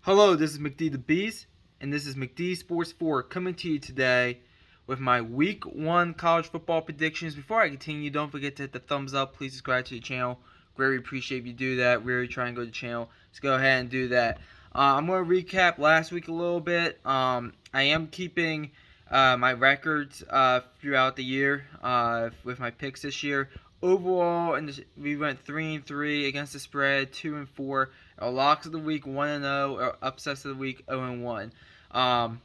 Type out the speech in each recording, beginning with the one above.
Hello, this is McD the Beast, and this is McD Sports 4 coming to you today with my Week 1 college football predictions. Before I continue, don't forget to hit the thumbs up. Please subscribe to the channel. Greatly appreciate if you do that. Really try and grow the channel. Let's go ahead and do that. I'm going to recap last week a little bit. I am keeping my records throughout the year with my picks this year. Overall, we went 3-3 against the spread, 2-4. Our locks of the week 1-0. Our upsets of the week 0-1. I'm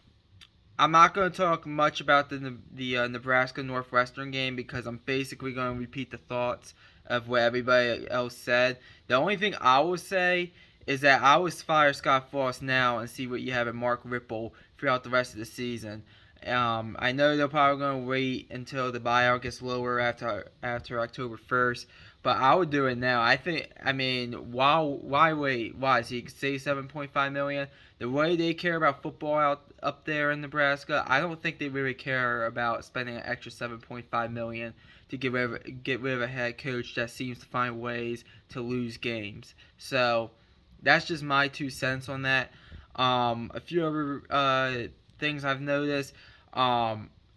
not going to talk much about the Nebraska Northwestern game because I'm basically going to repeat the thoughts of what everybody else said. The only thing I will say is that I would fire Scott Frost now and see what you have in Mark Ripple throughout the rest of the season. I know they're probably going to wait until the buyout gets lower after October 1st, but I would do it now. I mean, why wait? Why? So you can save 7.5 million. The way they care about football up there in Nebraska, I don't think they really care about spending an extra 7.5 million to get rid of a head coach that seems to find ways to lose games. So that's just my 2 cents on that. A few other things I've noticed.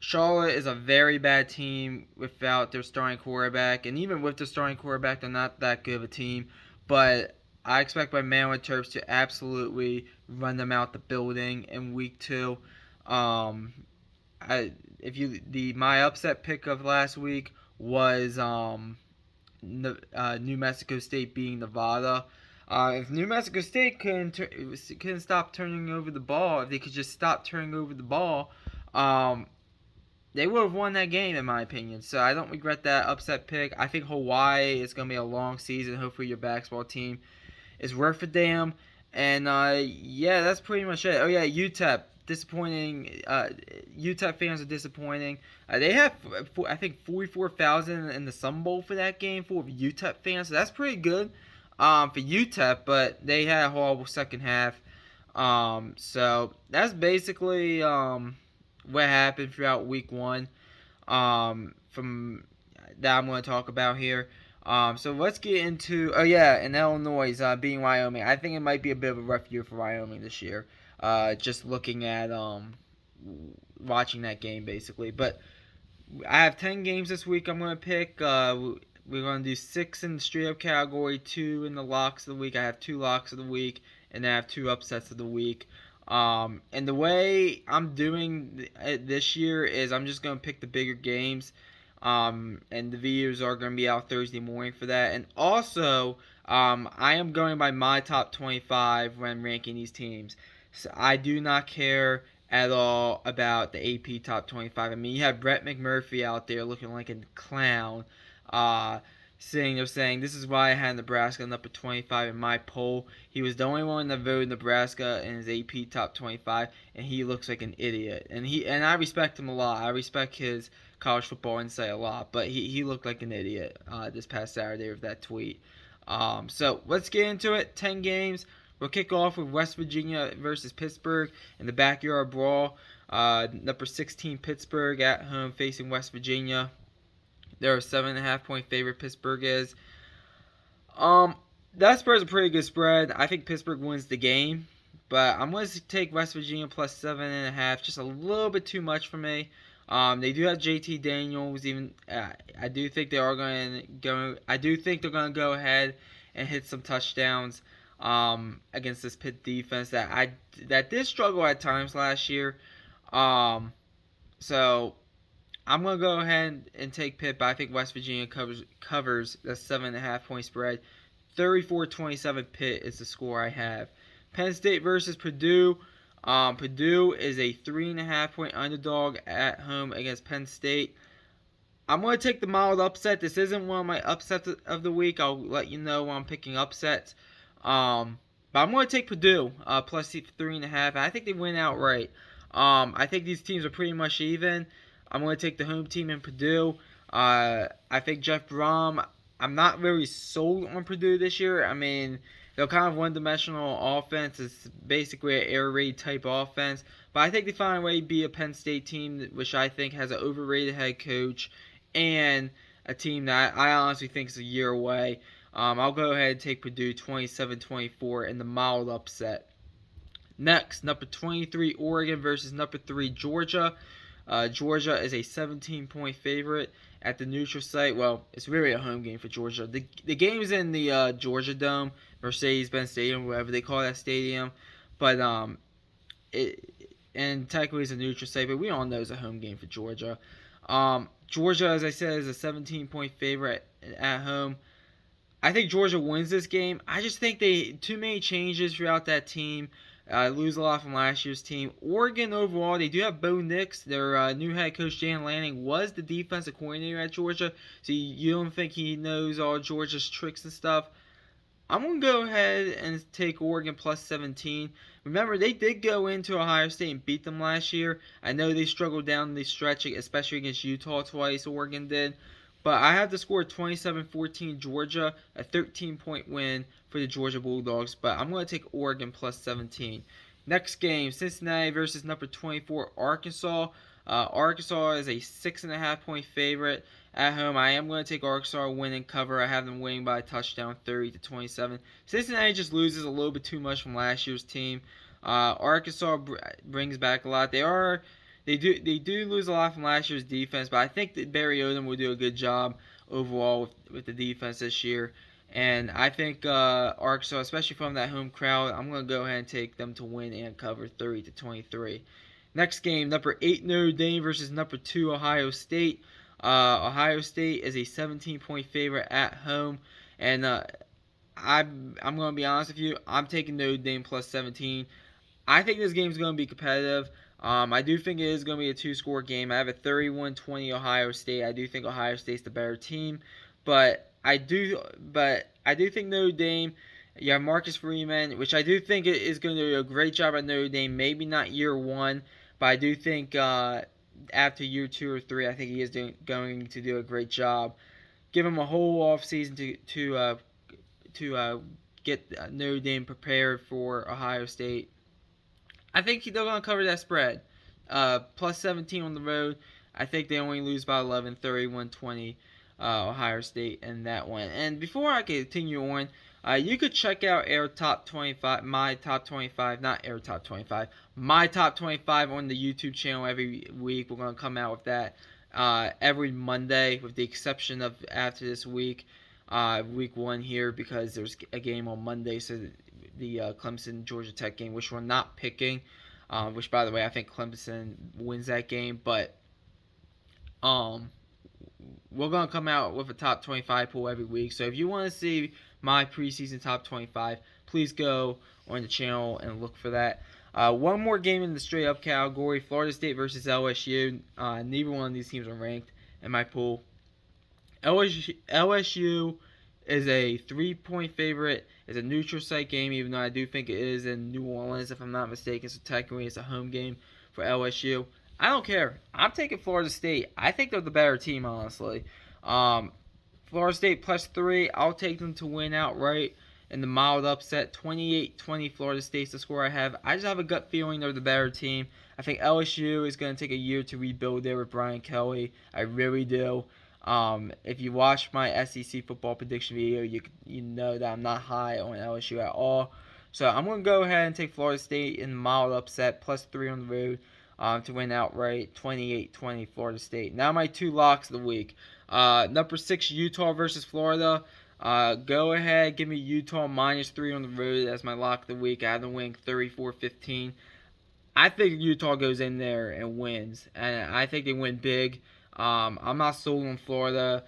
Charlotte is a very bad team without their starting quarterback, and even with their starting quarterback, they're not that good of a team. But I expect my Maryland Terps to absolutely run them out the building in week 2. Um, my upset pick of last week was New Mexico State beating Nevada. If New Mexico State couldn't stop turning over the ball, if they could just stop turning over the ball, um, they would have won that game in my opinion. So I don't regret that upset pick. I think Hawaii is going to be a long season. Hopefully your basketball team is worth a damn. And yeah, that's pretty much it. Oh yeah, UTEP disappointing. UTEP fans are disappointing. They have I think 44,000 in the Sun Bowl for that game for UTEP fans. So that's pretty good for UTEP, but they had a horrible second half. So that's basically what happened throughout week 1. From that I'm going to talk about here. So let's get into in Illinois being Wyoming. I think it might be a bit of a rough year for Wyoming this year. Just looking at watching that game basically. But I have 10 games this week. I'm going to pick. We're going to do 6 in the straight up category, 2 in the locks of the week. I have 2 locks of the week, and I have 2 upsets of the week. And the way I'm doing it this year is I'm just going to pick the bigger games. And the videos are going to be out Thursday morning for that. And also, I am going by my top 25 when ranking these teams. So I do not care at all about the AP top 25. I mean, you have Brett McMurphy out there looking like a clown. Uh, saying this is why I had Nebraska in number 25 in my poll. He was the only one that voted Nebraska in his AP top 25, and he looks like an idiot. And I respect him a lot. I respect his college football insight a lot, but he looked like an idiot this past Saturday with that tweet. So let's get into it. 10 games. We'll kick off with West Virginia versus Pittsburgh in the backyard brawl. Number 16 Pittsburgh at home facing West Virginia. They're a 7.5 point favorite. Pittsburgh is. Um, that spread's a pretty good spread. I think Pittsburgh wins the game, but I'm going to take West Virginia plus 7.5. Just a little bit too much for me. They do have JT Daniels. Even I do think they are going to go. I do think they're going to go ahead and hit some touchdowns against this Pitt defense that did struggle at times last year. Um, so I'm gonna go ahead and take Pitt, but I think West Virginia covers the 7.5 point spread. 34-27 Pitt is the score I have. Penn State versus Purdue. Purdue is a 3.5 point underdog at home against Penn State. I'm going to take the mild upset. This isn't one of my upsets of the week. I'll let you know when I'm picking upsets. But I'm going to take Purdue plus 3.5. I think they win outright. I think these teams are pretty much even. I'm going to take the home team in Purdue. I think Jeff Brom. I'm not really sold on Purdue this year. I mean, they're kind of one-dimensional offense. It's basically an air raid type offense. But I think they find a way to be a Penn State team, which I think has an overrated head coach and a team that I honestly think is a year away. I'll go ahead and take Purdue 27-24 in the mild upset. Next, number 23 Oregon versus number 3 Georgia. Georgia is a 17-point favorite at the neutral site. Well, it's really a home game for Georgia. The game's in the Georgia Dome, Mercedes-Benz Stadium, whatever they call that stadium. But and technically it's a neutral site, but we all know it's a home game for Georgia. Georgia, as I said, is a 17-point favorite at home. I think Georgia wins this game. I just think too many changes throughout that team. Lose a lot from last year's team. Oregon overall, they do have Bo Nix. Their new head coach, Jan Lanning, was the defensive coordinator at Georgia. So you don't think he knows all Georgia's tricks and stuff. I'm going to go ahead and take Oregon plus 17. Remember, they did go into Ohio State and beat them last year. I know they struggled down the stretch, especially against Utah twice, Oregon did. But I have the score 27-14 Georgia, a 13-point win for the Georgia Bulldogs. But I'm going to take Oregon plus 17. Next game, Cincinnati versus number 24 Arkansas. Arkansas is a 6.5-point favorite at home. I am going to take Arkansas win and cover. I have them winning by a touchdown, 30-27. Cincinnati just loses a little bit too much from last year's team. Arkansas brings back a lot. They do lose a lot from last year's defense, but I think that Barry Odom will do a good job overall with the defense this year. And I think Arkansas, especially from that home crowd, I'm going to go ahead and take them to win and cover 30-23. Next game, number 8 Notre Dame versus number 2 Ohio State. Ohio State is a 17-point favorite at home, and I'm going to be honest with you. I'm taking Notre Dame plus 17. I think this game is going to be competitive. I do think it is going to be a two-score game. I have a 31-20 Ohio State. I do think Ohio State's the better team, but I do think Notre Dame. You have Marcus Freeman, which I do think is going to do a great job at Notre Dame. Maybe not year one, but I do think after year 2 or 3, I think he is going to do a great job. Give him a whole offseason to get Notre Dame prepared for Ohio State. I think they're going to cover that spread. Plus 17 on the road. I think they only lose by 11, 31-20 Ohio State in that one. And before I continue on, you could check out my top 25 on the YouTube channel every week. We're going to come out with that every Monday, with the exception of after this week, week 1 here, because there's a game on Monday, so the Clemson Georgia Tech game, which we're not picking, which, by the way, I think Clemson wins that game, but we're going to come out with a top 25 pool every week. So if you want to see my preseason top 25, please go on the channel and look for that. One more game in the straight up category, Florida State versus LSU. Neither one of these teams are ranked in my pool. LSU is a 3-point favorite. It's a neutral site game, even though I do think it is in New Orleans, if I'm not mistaken. So technically it's a home game for LSU. I don't care. I'm taking Florida State. I think they're the better team, honestly. Florida State plus 3. I'll take them to win outright in the mild upset. 28-20 Florida State's the score I have. I just have a gut feeling they're the better team. I think LSU is going to take a year to rebuild there with Brian Kelly. I really do. If you watch my SEC football prediction video, you know that I'm not high on LSU at all. So I'm going to go ahead and take Florida State in the mild upset, plus 3 on the road, to win outright, 28-20 Florida State. Now my 2 locks of the week. Number 6, Utah versus Florida. Go ahead, give me Utah minus 3 on the road as my lock of the week. I have them winning 34-15. I think Utah goes in there and wins, and I think they win big. I'm not sold on Florida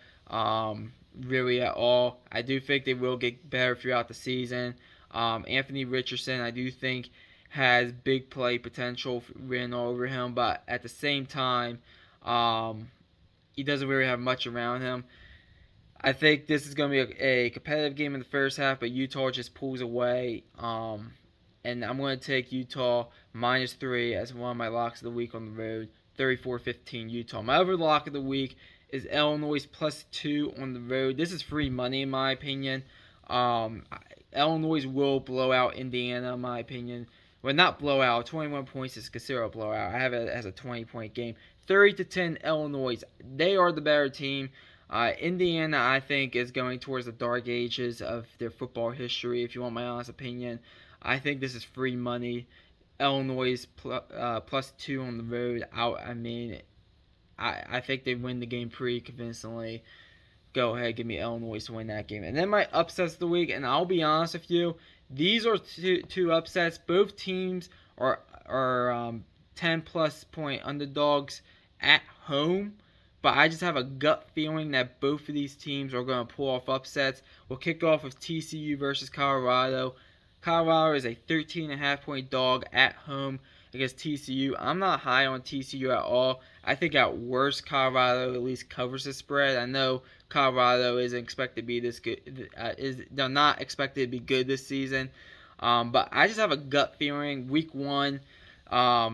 really at all. I do think they will get better throughout the season. Anthony Richardson, I do think, has big play potential written all over him, but at the same time, he doesn't really have much around him. I think this is going to be a competitive game in the first half, but Utah just pulls away. And I'm going to take Utah minus 3 as one of my locks of the week on the road. 34-15 Utah. My other lock of the week is Illinois plus 2 on the road. This is free money in my opinion. Illinois will blow out Indiana in my opinion. Well, not blow out. 21 points is considered a blowout. I have it as a 20-point game. 30-10 Illinois. They are the better team. Indiana, I think, is going towards the dark ages of their football history, if you want my honest opinion. I think this is free money. Illinois plus 2 on the road out. I mean, I think they win the game pretty convincingly. Go ahead, give me Illinois to win that game. And then my upsets of the week, and I'll be honest with you, these are two upsets. Both teams are 10 plus point underdogs at home. But I just have a gut feeling that both of these teams are going to pull off upsets. We'll kick off with TCU versus Colorado. Colorado is a 13.5 point dog at home against TCU. I'm not high on TCU at all. I think at worst Colorado at least covers the spread. I know Colorado isn't expected to be this good. They're not expected to be good this season. But I just have a gut feeling. Week 1, I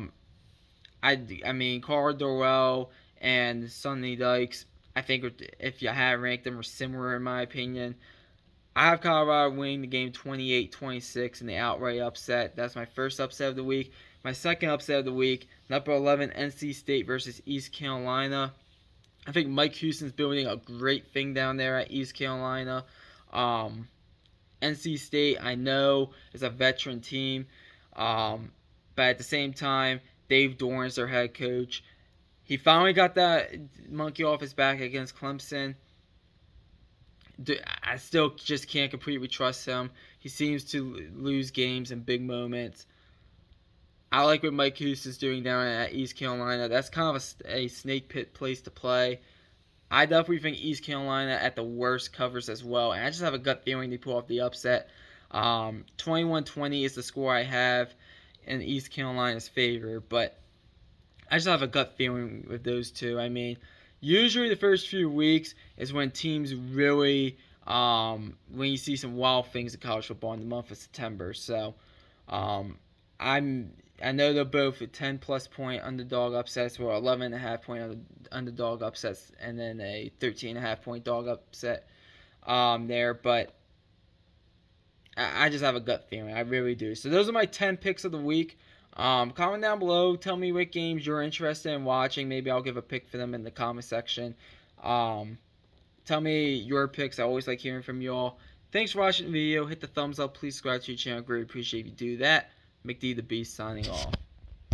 mean Carl Dorrell and Sonny Dykes, I think if you had ranked them, are similar in my opinion. I have Colorado winning the game 28-26 in the outright upset. That's my first upset of the week. My second upset of the week, number 11 NC State versus East Carolina. I think Mike Houston's building a great thing down there at East Carolina. NC State, I know, is a veteran team. But at the same time, Dave Doran's their head coach. He finally got that monkey off his back against Clemson. I still just can't completely trust him. He seems to lose games in big moments. I like what Mike Houston's doing down at East Carolina. That's kind of a snake pit place to play. I definitely think East Carolina at the worst covers as well. And I just have a gut feeling they pull off the upset. 21-20 is the score I have in East Carolina's favor. But I just have a gut feeling with those two. I mean, usually the first few weeks is when teams really, when you see some wild things in college football in the month of September. So, I know they're both 10 plus point underdog upsets, or 11.5 point underdog upsets, and then a 13.5 point dog upset there. But I just have a gut feeling. I really do. So those are my 10 picks of the week. Comment down below. Tell me what games you're interested in watching. Maybe I'll give a pick for them in the comment section. Tell me your picks. I always like hearing from you all. Thanks for watching the video. Hit the thumbs up. Please subscribe to the channel. Greatly appreciate if you do that. McD the Beast signing off.